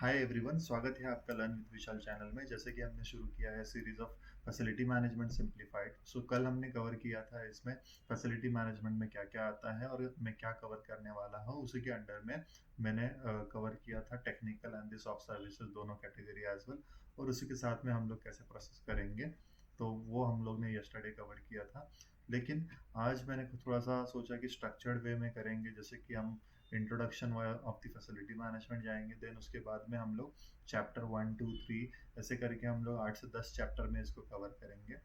Hi everyone, स्वागत है आपका लर्न विद विशाल चैनल में। जैसे कि हमने शुरू किया है series of facility management simplified. कल हमने कवर किया था इसमें फैसिलिटी मैनेजमेंट में क्या क्या आता है और मैं क्या कवर करने वाला हूँ। उसी के अंडर में मैंने कवर किया था technical and the soft services दोनों कैटेगरी एज वेल, और उसी के साथ में हम लोग कैसे प्रोसेस करेंगे तो वो हम लोग ने यस्टरडे कवर किया था। लेकिन आज मैंने थोड़ा सा सोचा कि स्ट्रक्चर्ड वे में करेंगे, जैसे कि हम introduction of the facility management जाएंगे, देन उसके बाद में हम लोग चैप्टर 1 2 3 ऐसे करके हम लोग 8 से 10 चैप्टर में इसको कवर करेंगे।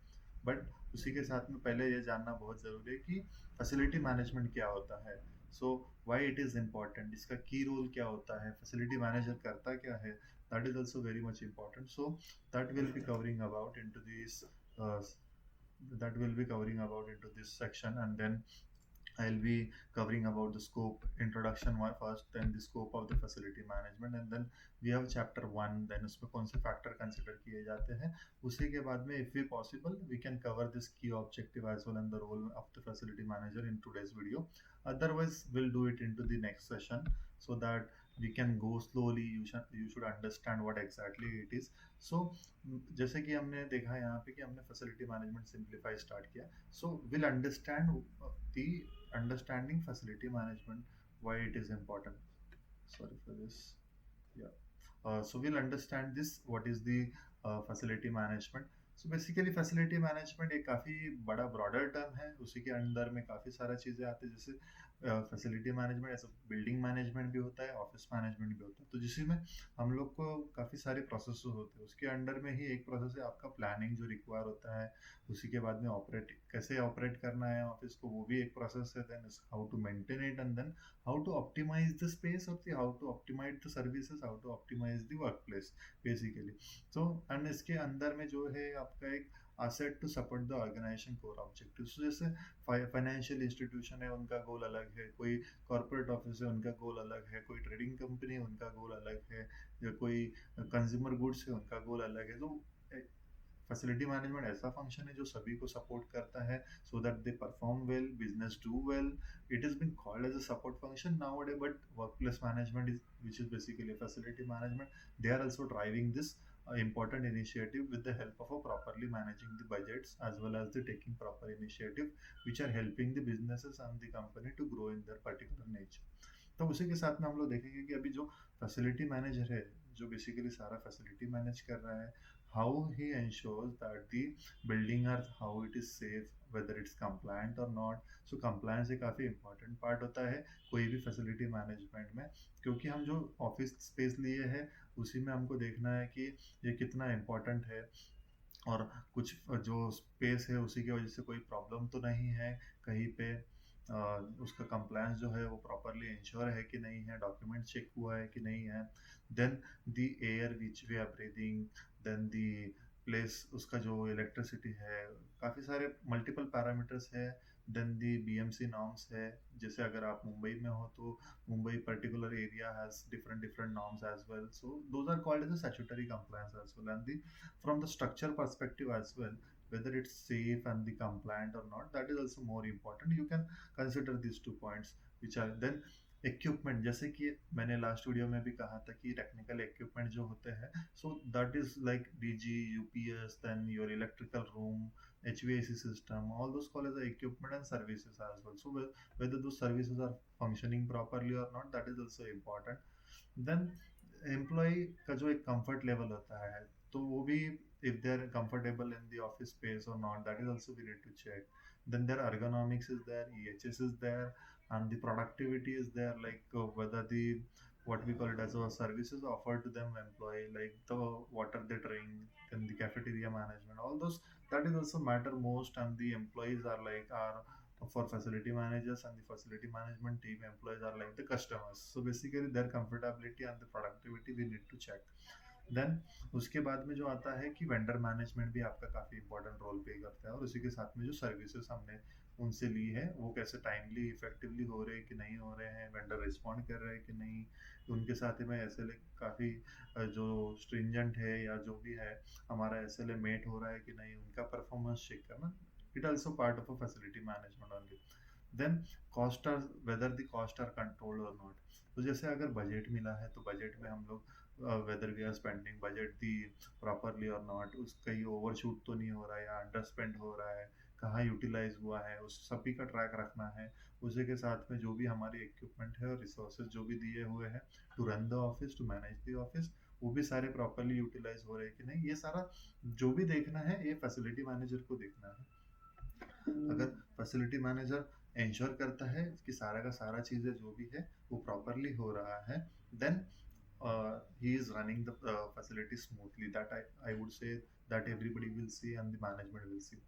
बट उसी के साथ में पहले ये जानना बहुत ज़रूरी है कि फैसिलिटी मैनेजमेंट क्या होता है। So why it is important, इसका की रोल क्या होता है, फैसिलिटी मैनेजर करता क्या है, that is also very much important. So that will be covering about into this that will be covering about into this section, and then I'll be covering about the scope, introduction one first, then the scope of the facility management, and then we have chapter 1, then उसमें कौन से factor consider किए जाते हैं। उसी के बाद में if we possible we can cover this key objective as well and the role of the facility manager in today's video. Otherwise we'll do it into the next session so that we can go slowly. You should understand what exactly it is. So जैसे कि हमने देखा यहाँ पे कि हमने facility management simplify start किया। So will understand the understanding facility management, why it is important. Sorry for this. Yeah. So we'll understand this, what is the facility management. So basically facility management एक काफ़ी बड़ा broader term है, उसी के अंदर में काफ़ी सारा चीज़ें आती है। जैसे फैसिलिटी मैनेजमेंट ऐसा बिल्डिंग मैनेजमेंट भी होता है, ऑफिस मैनेजमेंट भी होता है, तो जिसमें हम लोग को काफ़ी सारे प्रोसेस होते हैं। उसके अंडर में ही एक प्रोसेस है आपका प्लानिंग जो रिक्वायर होता है। उसी के बाद में ऑपरेट कैसे ऑपरेट करना है ऑफिस को, वो भी एक प्रोसेस है। Then how to maintain it, and then how to optimize the space of the how to optimize the services, how to optimize the workplace basically. So and इसके अंदर में जो है आपका एक asset to support the organization core objectives। so जैसे financial institution है, उनका गोल अलग है, कोई कॉर्पोरेट ऑफिस है उनका गोल अलग है, कोई ट्रेडिंग कंपनी है उनका गोल अलग है, या कोई कंज्यूमर गुड्स है उनका गोल अलग है। तो फैसिलिटी मैनेजमेंट ऐसा फंक्शन है जो सभी को सपोर्ट करता है so that they perform well, business do well. It is been called as a support function now day, but workplace management is which is basically facility management. They are also driving this important initiative with the help of a properly managing the budgets as well as the taking proper initiative which are helping the businesses and the company to grow in their particular nature। तो उसी के साथ में हम लोग देखेंगे कि अभी जो फैसिलिटी मैनेजर है, जो बेसिकली सारा फैसिलिटी मैनेज कर रहा है, how he ensures that the building are how it is safe, whether it's compliant or not। so compliance एक काफ़ी important part होता है कोई भी facility management में, क्योंकि हम जो ऑफिस स्पेस लिए हैं उसी में हमको देखना है कि ये कितना important है, और कुछ जो स्पेस है उसी की वजह से कोई प्रॉब्लम तो नहीं है कहीं पे। उसका कंप्लायंस जो है वो प्रॉपरली इंश्योर है कि नहीं है, डॉक्यूमेंट चेक हुआ है कि नहीं है। Then the air which we are breathing, then the place, उसका जो इलेक्ट्रिसिटी है, काफ़ी सारे मल्टीपल पैरामीटर्स है। देन दी बीएमसी नॉर्म्स है, जैसे अगर आप मुंबई में हो तो Mumbai particular area has different different norms as well. So those are called as a statutory compliance as well, and the from the structure perspective as well, whether it's safe and the compliant or not, that is also more important। you can consider these 2 points which are then equipment. जैसे कि मैंने last video में भी कहा था कि technical equipment जो होते हैं, so that is like DG, UPS, then your electrical room, HVAC system, all those call as the equipment and services as well। so whether those services are functioning properly or not, that is also important। then employee का जो एक comfort level होता है, तो वो भी if they are comfortable in the office space or not, that is also we need to check। then their ergonomics is there, EHS is there, and the productivity is there, like whether the what we call it as a services offered to them employee, like the water they drink, then the cafeteria management, all those, that is also matter most, and the employees are like are for facility managers, and the facility management team employees are like the customers। so basically their comfortability and the productivity we need to check। Then उसके बाद में जो आता है कि vendor management भी आपका काफ़ी इंपॉर्टेंट रोल प्ले करता है, और उसी के साथ में जो सर्विसेज हमने उनसे ली है वो कैसे टाइमली इफेक्टिवली हो रहे हैं कि नहीं हो रहे हैं, वेंडर रिस्पॉन्ड कर रहे हैं कि नहीं। उनके साथ ही में SLA काफ़ी जो स्ट्रिंजेंट है या जो भी है हमारा SLA मेट हो रहा है कि नहीं, उनका परफॉर्मेंस चेक करना। It also part of a facility management only. Then cost are whether the cost are controlled और नॉट। तो जैसे अगर बजट मिला है तो बजट में हम लोग whether we are spending budget the properly और नॉट, उस कहीं ओवर शूट तो नहीं हो रहा है या अंडर स्पेंड हो रहा है, कहाँ यूटिलाइज हुआ है, उस सभी का ट्रैक रखना है। उसी के साथ में जो भी हमारी इक्विपमेंट है और रिसोर्सेज जो भी दिए हुए हैं to run the office, to manage the office, वो भी सारे प्रॉपरली यूटिलाइज हो रहे हैं कि नहीं, ये सारा जो भी देखना है ये फैसिलिटी मैनेजर को देखना है। अगर फैसिलिटी मैनेजर इंश्योर करता है कि सारा का सारा चीज़ें जो भी है वो प्रॉपरली हो रहा है, then he is running the facility smoothly, that I would say that everybody will see and the management will see.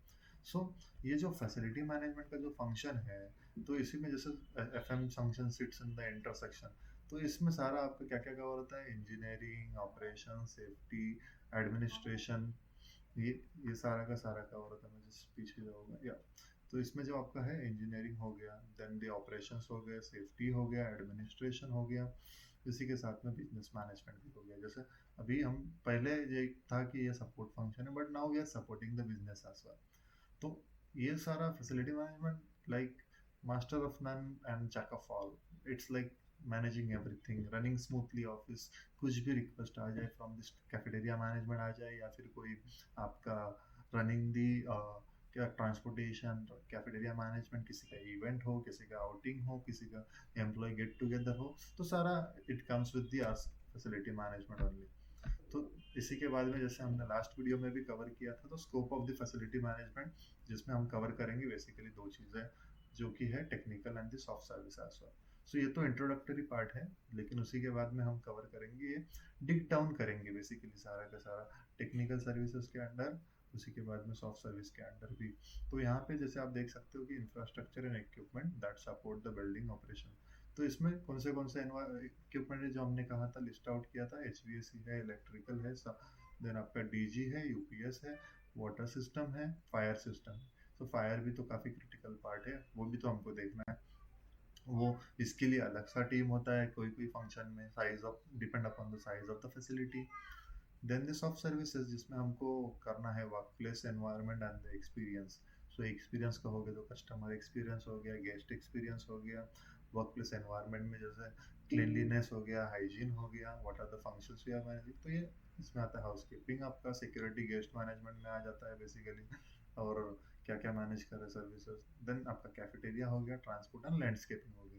So ये जो फैसिलिटी मैनेजमेंट का जो फंक्शन है, तो इसी में जैसे FM function sits in the intersection, तो इसमें सारा आपका क्या क्या कवर होता है, इंजीनियरिंग, ऑपरेशन, सेफ्टी, एडमिनिस्ट्रेशन, ये ये सारा का सारा कवर होता है। मैं जिस पीछे जाऊँगा या, तो इसमें जो आपका है इंजीनियरिंग हो गया, देन द ऑपरेशंस हो गए, सेफ्टी हो गया, एडमिनिस्ट्रेशन हो गया, इसी के साथ में बिजनेस मैनेजमेंट भी हो गया। जैसे अभी हम पहले ये था कि ये सपोर्ट फंक्शन है, but now we are supporting the business as well. तो ये सारा facility management like master of none and jack of all, it's like managing everything, running smoothly office, कुछ भी रिक्वेस्ट आ जाए फ्रॉम दिस कैफेटेरिया मैनेजमेंट आ जाए, या फिर कोई आपका रनिंग दी क्या ट्रांसपोर्टेशन, कैफेटेरिया मैनेजमेंट, किसी का इवेंट हो, किसी का आउटिंग हो, किसी का एम्प्लॉय गेट टुगेदर हो, तो सारा it comes with the facility management only. तो इसी के बाद में जैसे हमने लास्ट वीडियो में भी कवर किया था, तो scope of the facility management, जिसमें हम कवर करेंगे बेसिकली दो चीज़ें, जो कि है technical and the soft service as well. So ये तो इंट्रोडक्टरी पार्ट है, लेकिन उसी के बाद में हम कवर करेंगे ये, डिग डाउन करेंगे बेसिकली सारा का सारा टेक्निकल सर्विसेज के अंडर, उसी के बाद में सॉफ्ट सर्विस के अंडर भी। तो यहाँ पे जैसे आप देख सकते हो कि infrastructure and equipment that support the building operation, तो इसमें कौन से इक्विपमेंट है जो हमने कहा था, लिस्ट आउट किया था, एचवीएसी है, इलेक्ट्रिकल है, देन आपका डीजी है, यूपीएस है, वाटर सिस्टम है, फायर सिस्टम। तो फायर भी तो काफ़ी क्रिटिकल पार्ट है, वो भी तो हमको देखना है। वो इसके लिए अलग सा टीम होता है कोई कोई फंक्शन में, size of depend upon the size of the facility. Then the soft services, जिसमें हमको करना है work place environment and the experience. So experience कहोगे तो कस्टमर एक्सपीरियंस हो गया, गेस्ट एक्सपीरियंस हो गया, वर्क प्लेस एनवायरनमेंट में जैसे क्लीनलीनेस हो गया, हाइजीन हो गया, what are the functions we are managing, तो ये इसमें आता है हाउसकीपिंग, आपका सिक्योरिटी गेस्ट मैनेजमेंट में आ जाता है बेसिकली, और क्या क्या मैनेज कर रहे सर्विसेज। देन आपका कैफेटेरिया हो गया, ट्रांसपोर्ट एंड लैंडस्केपिंग हो गया।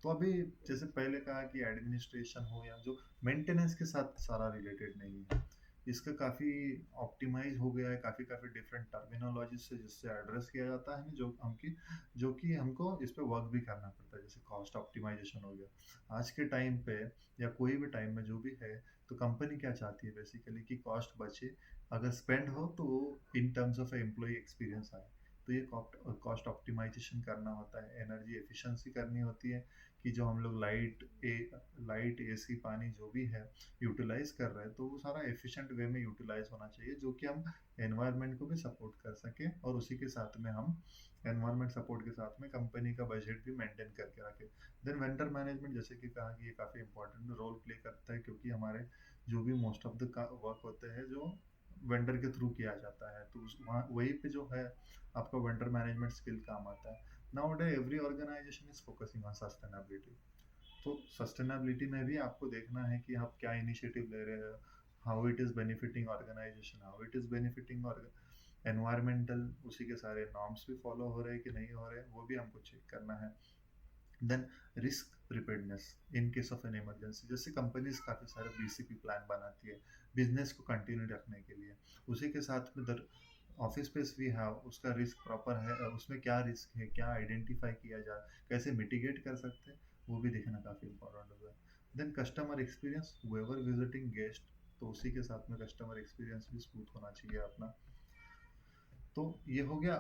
तो अभी जैसे पहले कहा कि एडमिनिस्ट्रेशन हो या जो मेंटेनेंस के साथ सारा रिलेटेड नहीं है, इसका काफ़ी ऑप्टिमाइज हो गया है, काफ़ी काफ़ी डिफरेंट टर्मिनोलॉजी से जिससे एड्रेस किया जाता है, जो कि हमको इस पे वर्क भी करना पड़ता है। जैसे कॉस्ट ऑप्टिमाइजेशन हो गया आज के टाइम पे, या कोई भी टाइम में जो भी है, तो कंपनी क्या चाहती है बेसिकली कि कॉस्ट बचे, अगर स्पेंड हो तो वो in terms of employee experience आए। तो ये कॉस्ट ऑप्टिमाइजेशन करना होता है, एनर्जी एफिशिएंसी करनी होती है, कि जो हम लोग लाइट एसी पानी जो भी है यूटिलाइज कर रहे हैं, तो वो सारा एफिशिएंट वे में यूटिलाइज होना चाहिए, जो कि हम एनवायरनमेंट को भी सपोर्ट कर सके, और उसी के साथ में हम एनवायरनमेंट सपोर्ट के साथ में कंपनी का बजट भी मेंटेन करके रखे। देन वेंडर मैनेजमेंट, जैसे कि कहा कि ये काफ़ी इंपॉर्टेंट रोल प्ले करता है, क्योंकि हमारे जो भी मोस्ट ऑफ द वर्क होते हैं जो वेंडर के थ्रू किया जाता है, तो वहाँ वहीं पे जो है आपका वेंडर मैनेजमेंट स्किल काम आता है। Now every organisation is focusing on sustainability. तो सस्टेनेबिलिटी में भी आपको देखना है कि आप क्या इनिशिएटिव ले रहे हो, how it is benefiting organisation, how it is benefiting environmental, उसी के सारे नॉर्म्स भी फॉलो हो रहे हैं कि नहीं हो रहे, वो भी हमको चेक करना है। Then risk preparedness in case of an emergency, जैसे कंपनीज काफ़ी सारे बीसीपी प्लान बनाती है बिजनेस को कंटिन्यू रखने के लिए, उसी के साथ में ऑफिस स्पेस भी है, उसका रिस्क प्रॉपर है, उसमें क्या रिस्क है, क्या आइडेंटिफाई किया जाए, कैसे मिटिगेट कर सकते हैं, वो भी देखना काफ़ी इंपॉर्टेंट होता है। Then customer experience, whoever visiting guest, तो उसी के साथ में कस्टमर एक्सपीरियंस भी स्मूथ होना चाहिए अपना। तो ये हो गया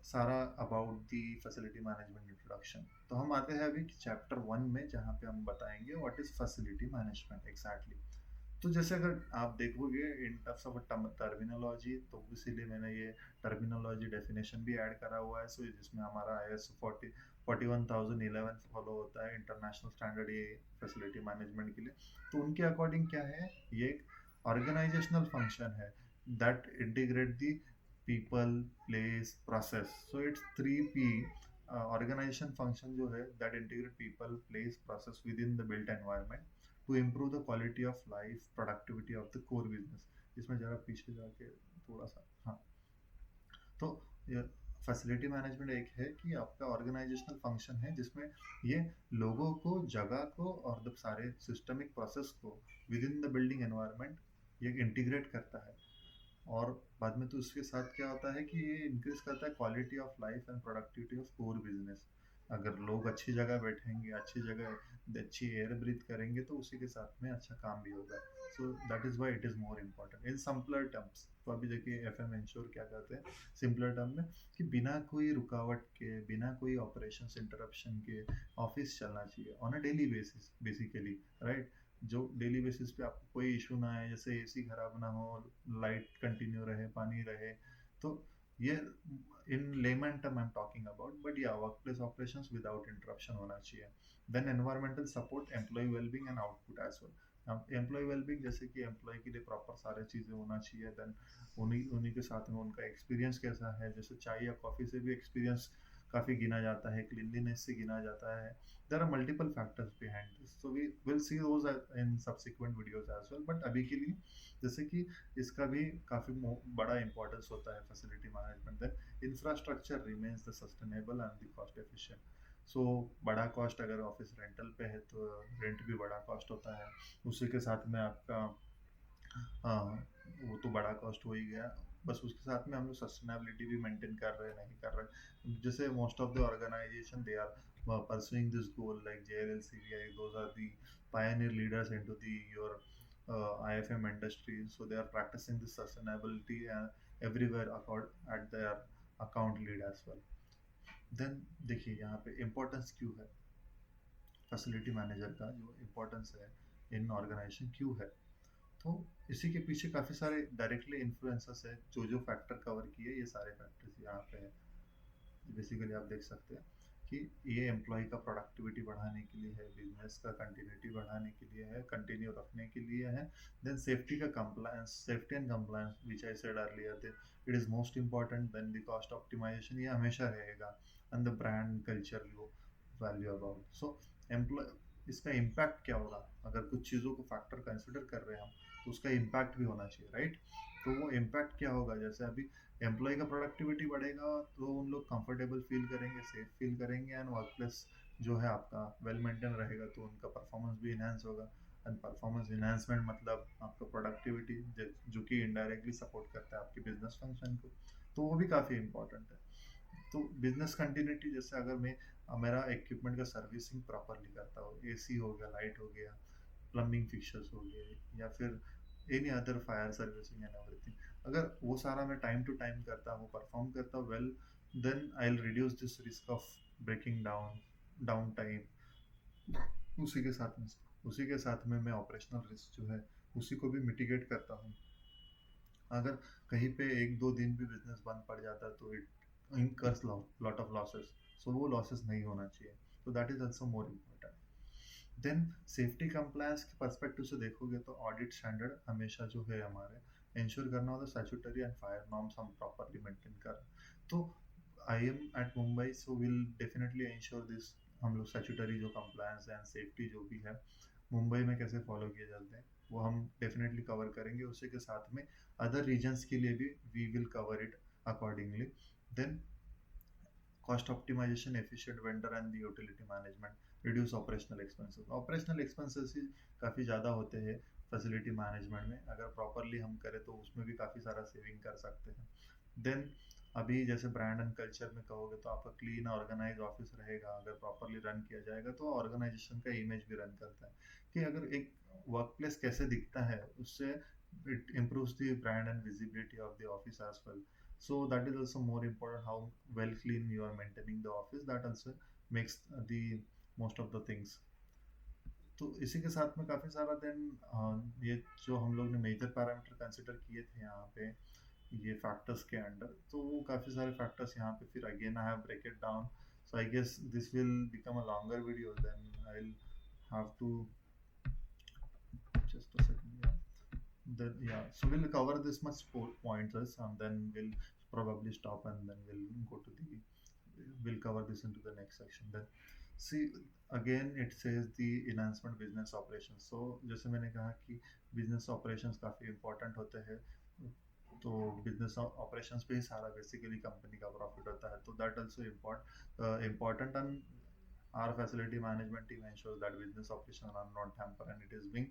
सारा about the facility management introduction. तो हम आते हैं अभी चैप्टर 1 में, जहाँ पे हम बताएंगे what is facility management exactly. तो जैसे अगर आप देखोगे इन टर्म्स ऑफ टर्मिनोलॉजी, तो इसीलिए मैंने ये टर्मिनोलॉजी डेफिनेशन भी ऐड करा हुआ है। सो जिसमें हमारा IS 41,011 फॉलो होता है इंटरनेशनल स्टैंडर्ड ये फैसिलिटी मैनेजमेंट के लिए। तो उनके अकॉर्डिंग क्या है, ये एक ऑर्गेनाइजेशनल फंक्शन है that integrate the people, place, process. So it's 3P organisation function जो है that integrate people place process within the built environment to improve the quality of life productivity of the core business. इसमें जरा पीछे जाके थोड़ा सा, हाँ। तो फैसिलिटी मैनेजमेंट एक है कि आपका ऑर्गेनाइजेशनल फंक्शन है जिसमें ये लोगों को, जगह को और द सारे सिस्टमिक प्रोसेस को with in the building environment ये इंटीग्रेट करता है। और बाद में तो उसके साथ क्या होता है कि ये इंक्रीज करता है quality of life and productivity of core business. अगर लोग अच्छी जगह बैठेंगे, अच्छी जगह अच्छी एयर ब्रीथ करेंगे तो उसी के साथ में अच्छा काम भी होगा। सो that is why it is more important in simpler terms. तो अभी देखिए एफएम इंश्योर क्या कहते हैं सिंपलर टर्म में, कि बिना कोई रुकावट के, बिना कोई ऑपरेशंस इंटरप्शन के ऑफिस चलना चाहिए on a daily basis basically, right. जो डेली बेसिस पे आपको कोई इशू ना आए, जैसे एसी खराब ना हो, लाइट कंटिन्यू रहे, पानी रहे। तो ये in layman term I am talking about, but या वर्कप्लेस ऑपरेशंस विदाउट इंटरप्शन होना चाहिए। Then environmental support, employee wellbeing and output as well. Employee wellbeing जैसे कि एम्प्लॉय के लिए प्रॉपर सारे चीज़ें होना चाहिए। देन उन्हीं उन्हीं के साथ में उनका एक्सपीरियंस कैसा है, जैसे चाय या कॉफ़ी से भी एक्सपीरियंस काफ़ी गिना जाता है, क्लीनलीनेस से गिना जाता है। There are multiple factors behind this, so we will see those in subsequent videos as well, but अभी के लिए जैसे कि इसका भी काफ़ी बड़ा इम्पोर्टेंस होता है facility management. Then infrastructure remains the sustainable and the cost efficient. So बड़ा कॉस्ट अगर ऑफिस रेंटल पे है तो रेंट भी बड़ा कॉस्ट होता है। उसी के साथ में आपका वो तो बड़ा कॉस्ट हो ही गया, बस उसके साथ में हम लोग सस्टेनेबिलिटी भी मेंटेन कर रहे हैं नहीं कर रहे। जैसे most of the organisation they are pursuing this goal, like JLL, CVI, those are the pioneer leaders into the your IFM industry, so they are practicing this sustainability everywhere at their account lead as well. Then देखिए यहाँ पे importance क्यों है, facility manager का जो importance है इन organisation क्यों है। तो इसी के पीछे काफ़ी सारे डायरेक्टली इन्फ्लुएंसर्स है, जो जो फैक्टर कवर किए ये सारे फैक्टर्स यहाँ पे है। बेसिकली आप देख सकते हैं कि ये एम्प्लॉय का प्रोडक्टिविटी बढ़ाने के लिए है, बिजनेस का कंटिन्यूटी बढ़ाने के लिए है, कंटिन्यू रखने के लिए है। देन सेफ्टी का compliance, safety and compliance which I said earlier, it is most important. Then the cost optimisation ये हमेशा रहेगा, एंड द ब्रांड कल्चर लो वैल्यू अबाउट। सो एम्प्लॉय, इसका इम्पैक्ट क्या होगा अगर कुछ चीज़ों को फैक्टर कंसिडर कर रहे हैं हम, तो उसका इम्पैक्ट भी होना चाहिए, राइट। तो वो इम्पैक्ट क्या होगा, जैसे अभी एम्प्लॉय का प्रोडक्टिविटी बढ़ेगा तो उन लोग कंफर्टेबल फील करेंगे, सेफ फील करेंगे, एंड वर्क प्लेस जो है आपका वेल मेंटेन रहेगा तो उनका परफॉर्मेंस भी इन्हांस होगा। एंड परफॉर्मेंस इन्हांसमेंट मतलब आपका प्रोडक्टिविटी, जो कि इनडायरेक्टली सपोर्ट करता है आपके बिजनेस फंक्शन को, तो वो भी काफ़ी इंपॉर्टेंट है। तो बिजनेस कंटिन्यूटी, जैसे अगर मैं मेरा इक्विपमेंट का सर्विसिंग प्रॉपरली करता हूँ, एसी हो गया, लाइट हो गया, प्लम्बिंग फिक्चर्स हो गए, या फिर any other fire servicing and everything, अगर वो सारा मैं टाइम टू टाइम करता हूँ, परफॉर्म करता हूँ well, then I will reduce this risk of breaking down, down time. उसी के साथ में मैं ऑपरेशनल रिस्क जो है उसी को भी मिटिगेट करता हूँ। अगर कहीं पे एक दो दिन भी बिजनेस बंद पड़ जाता है तो it incurs lot of losses, so वो लॉसेस नहीं होना चाहिए। तो that is also more important. Then safety compliance के पर्सपेक्टिव से देखोगे तो ऑडिट स्टैंडर्ड हमेशा जो है हमारे इंश्योर करना होता है, स्टैट्यूटरी एंड फायर नॉर्म्स हम प्रॉपरली मेंटेन कर। तो I am at Mumbai, so will definitely ensure this. हम लोग स्टैट्यूटरी जो कंप्लायंस एंड सेफ्टी जो भी है मुंबई में कैसे फॉलो किए जाते हैं वो हम डेफिनेटली कवर करेंगे। उसी के साथ में अदर रीजन्स के लिए भी we will cover it accordingly. Then cost optimization, efficient vendor and the utility management, reduce operational expenses। operational expenses ही काफ़ी ज़्यादा होते हैं फैसिलिटी मैनेजमेंट में, अगर प्रॉपरली हम करें तो उसमें भी काफ़ी सारा सेविंग कर सकते हैं। देन अभी जैसे ब्रांड एंड कल्चर में कहोगे तो आपका क्लीन ऑर्गेनाइज ऑफिस रहेगा, अगर प्रॉपरली रन किया जाएगा तो ऑर्गेनाइजेशन का इमेज भी रन करता है, कि अगर एक वर्क प्लेस कैसे दिखता है उससे it improves the brand and visibility of the office as well. So that is also more important, how well clean you are maintaining the office, that also makes the most of the things। तो इसी के साथ में काफ़ी सारा then ये जो हम लोग ने मेजर पैरामीटर कंसिडर किए थे यहाँ पे ये फैक्टर्स के अंडर, तो वो काफ़ी सारे फैक्टर्स यहाँ पे फिर again I have break it down. So I guess this will become a longer video, then I will have to just a second, yeah. Then yeah, so we'll cover this much pointers and then we'll probably stop and then we'll go to the we'll cover this into the next section. Then see, again it says the enhancement business operations. So जैसे मैंने कहा कि business operations काफ़ी important होते हैं, तो business operations पे ही सारा बेसिकली कंपनी का प्रॉफिट होता है, तो that also important and our facility management team ensures that business operations are not hampered and it is being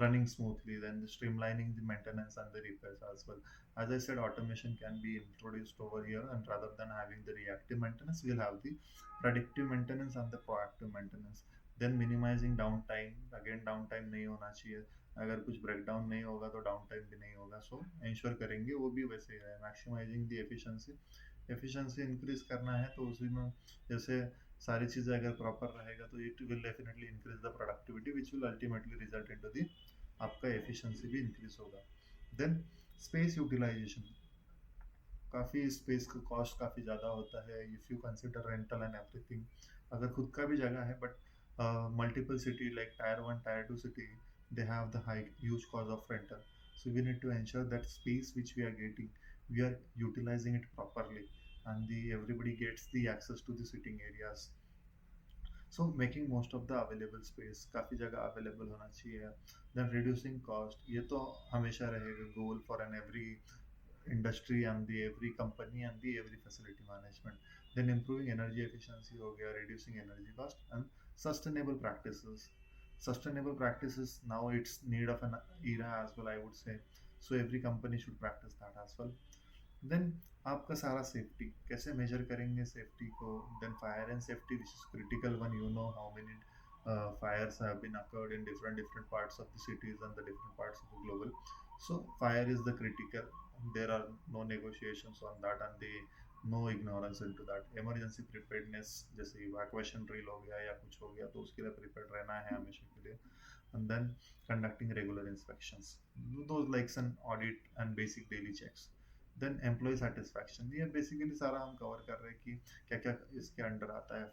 running smoothly. Then streamlining the maintenance and the repairs as well. As I said, automation can be introduced over here, and rather than having the reactive maintenance, we'll have the predictive maintenance and the proactive maintenance. Then minimizing downtime. Again, downtime नहीं होना चाहिए. अगर कुछ breakdown नहीं होगा तो down time भी नहीं होगा, सो इंश्योर करेंगे वो भी वैसे ही है. मैक्सिमाइजिंग द एफिशिएंसी इंक्रीज करना है, तो उसी में जैसे सारी चीज़ें अगर प्रॉपर रहेगा तो it will definitely increase the productivity which will ultimately result into the आपका एफिशिएंसी भी इंक्रीज होगा. Then space utilisation. काफ़ी स्पेस का कॉस्ट काफ़ी ज़्यादा होता है if you consider rental and everything. अगर खुद का भी जगह है, but multiple city like tier 1 tier 2 city, they have the high huge cost of rental, so we need to ensure that space which we are getting, we are utilizing it properly, and the everybody gets the access to the sitting areas. So making most of the available space, काफ़ी जगह available होना चाहिए. Then reducing cost, ये तो हमेशा रहेगा goal for an every industry and the every company and the every facility management. Then improving energy efficiency हो गया, reducing energy cost and sustainable practices. Sustainable practices now it's need of an era as well, I would say. So every company should practice that as well. Then आपका सारा safety कैसे measure करेंगे safety को. Then fire and safety which is critical one. You know how many fires have been occurred in different parts of the cities and the different parts of the global. So fire is the critical. There are no negotiations on that and the no ignorance into that. Emergency preparedness जैसे evacuation drill हो गया या कुछ हो गया तो उसके लिए prepared रहना है हमेशा के लिए. And then conducting regular inspections, those like an audit and basic daily checks. Then employee satisfaction, ये बेसिकली सारा हम कवर कर रहे हैं कि क्या क्या इसके अंडर आता है.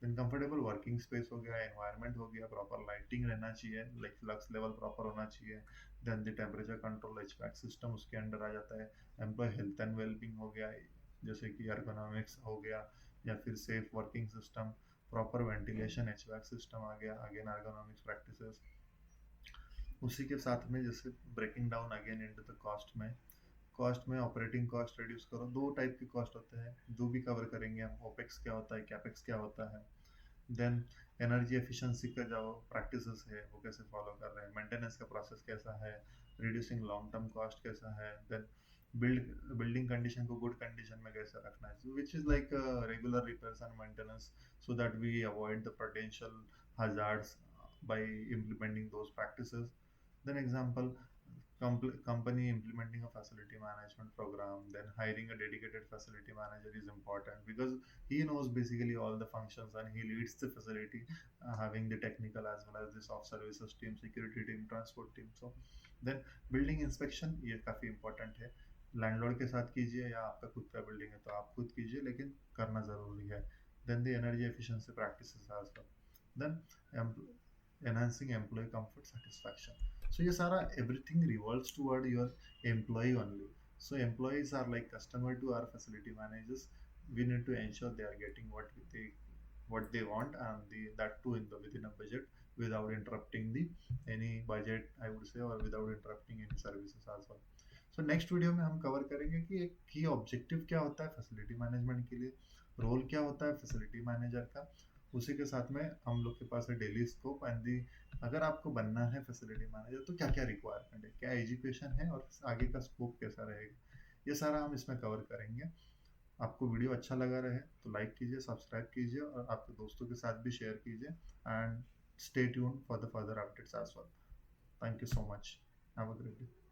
देन कंफर्टेबल वर्किंग स्पेस हो गया, एनवायरनमेंट हो गया, प्रॉपर लाइटिंग रहना चाहिए, लाइक फ्लक्स लेवल प्रॉपर होना चाहिए. Then the temperature control HVAC system उसके अंडर आ जाता है. एम्प्लॉय हेल्थ एंड वेलबींग हो गया, जैसे कि एर्गोनॉमिक्स हो गया, या फिर safe working system, proper ventilation HVAC system आ गया, अगेन एर्गोनॉमिक्स प्रैक्टिसेस. उसी के साथ में जैसे breaking down again into the cost में ऑपरेटिंग कॉस्ट रिड्यूस करो. दो टाइप के कॉस्ट होते हैं जो भी कवर करेंगे हम. ओपेक्स क्या होता है, कैपेक्स क्या होता है. देन एनर्जी एफिशिएंसी का जो प्रैक्टिसेस है वो कैसे फॉलो कर रहे हैं, मेंटेनेंस का प्रोसेस कैसा है, रिड्यूसिंग लॉन्ग टर्म कॉस्ट कैसा है. देन बिल्डिंग कंडीशन को गुड कंडीशन में कैसे रखना है, which is like regular repairs and maintenance, so that we avoid the potential hazards by implementing those practices. Then example, company implementing a facility management program, then hiring a dedicated facility manager is important because he knows basically all the functions and he leads the facility, having the technical as well as the soft services team, security team, transport team. So then building inspection ये काफ़ी important है. Landlord के साथ कीजिए या आपका खुद का बिल्डिंग है तो आप खुद कीजिए, लेकिन करना ज़रूरी है. Then the energy efficiency practices as well. Then enhancing employee comfort satisfaction. So ये सारा everything revolves toward your employee only. So employees are like customer to our facility managers. We need to ensure they are getting what they want, and that too in the within a budget, without interrupting the any budget, I would say, or without interrupting any services as well. So next video में हम cover करेंगे कि एक की objective क्या होता है facility management के लिए, रोल क्या होता है फैसिलिटी मैनेजर का. उसी के साथ में हम लोग के पास है डेली स्कोप एंड दी, अगर आपको बनना है फैसिलिटी मैनेजर तो क्या क्या रिक्वायरमेंट है, क्या एजुकेशन है और आगे का स्कोप कैसा रहेगा, ये सारा हम इसमें कवर करेंगे. आपको वीडियो अच्छा लगा रहे तो लाइक कीजिए, सब्सक्राइब कीजिए और आपके दोस्तों के साथ भी शेयर कीजिए. And stay tuned for the further updates as well. Thank you so much. Have a great day.